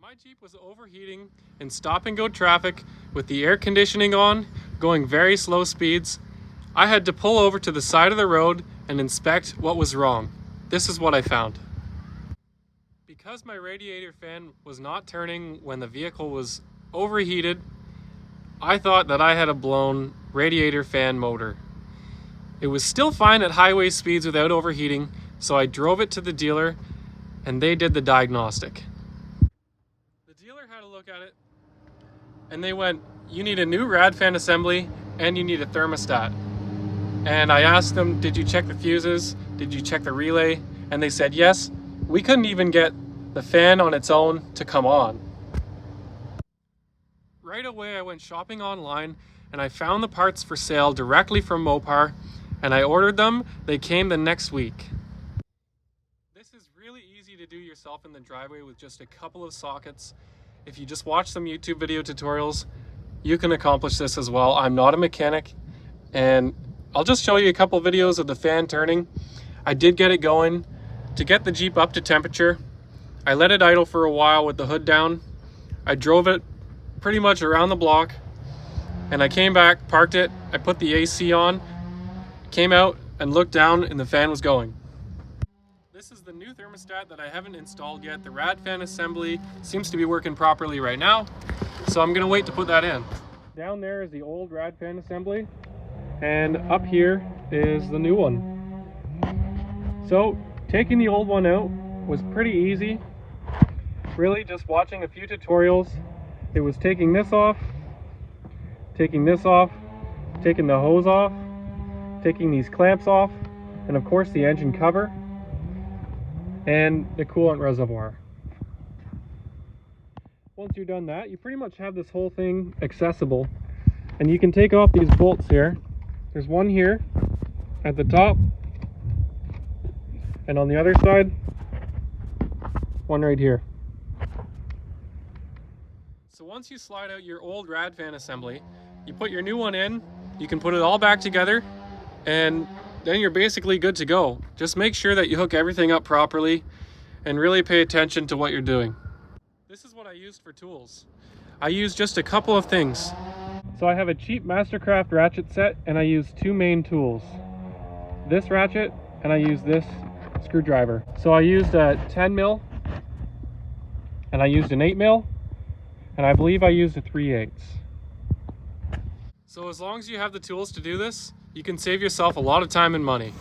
My Jeep was overheating in stop-and-go traffic with the air conditioning on, going very slow speeds. I had to pull over to the side of the road and inspect what was wrong. This is what I found. Because my radiator fan was not turning when the vehicle was overheated, I thought that I had a blown radiator fan motor. It was still fine at highway speeds without overheating, so I drove it to the dealer and they did the diagnostic. The dealer had a look at it and they went, "You need a new rad fan assembly and you need a thermostat." And I asked them, "Did you check the fuses? Did you check the relay?" And they said, "Yes." We couldn't even get the fan on its own to come on. Right away I went shopping online and I found the parts for sale directly from Mopar and I ordered them. They came the next week. This is really easy to do yourself in the driveway with just a couple of sockets. If you just watch some YouTube video tutorials, you can accomplish this as well. I'm not a mechanic and I'll just show you a couple videos of the fan turning. I did get it going. To get the Jeep up to temperature, I let it idle for a while with the hood down. I drove it pretty much around the block and I came back, parked it, I put the AC on, came out and looked down and the fan was going. This is the new thermostat that I haven't installed yet. The rad fan assembly seems to be working properly right now, so I'm gonna wait to put that in. Down there is the old rad fan assembly and up here is the new one. So taking the old one out was pretty easy. Really just watching a few tutorials. It was taking this off, taking this off, taking the hose off, taking these clamps off, and of course the engine cover and the coolant reservoir. Once you're done that, you pretty much have this whole thing accessible. And you can take off these bolts here. There's one here at the top, and on the other side, one right here. So once you slide out your old rad fan assembly, you put your new one in, you can put it all back together, and then you're basically good to go. Just make sure that you hook everything up properly and really pay attention to what you're doing. This is what I used for tools. I used just a couple of things. So I have a cheap Mastercraft ratchet set and I use two main tools. This ratchet and I use this screwdriver. So I used a 10 mil and I used an 8 mil and I believe I used a 3/8. So as long as you have the tools to do this, you can save yourself a lot of time and money.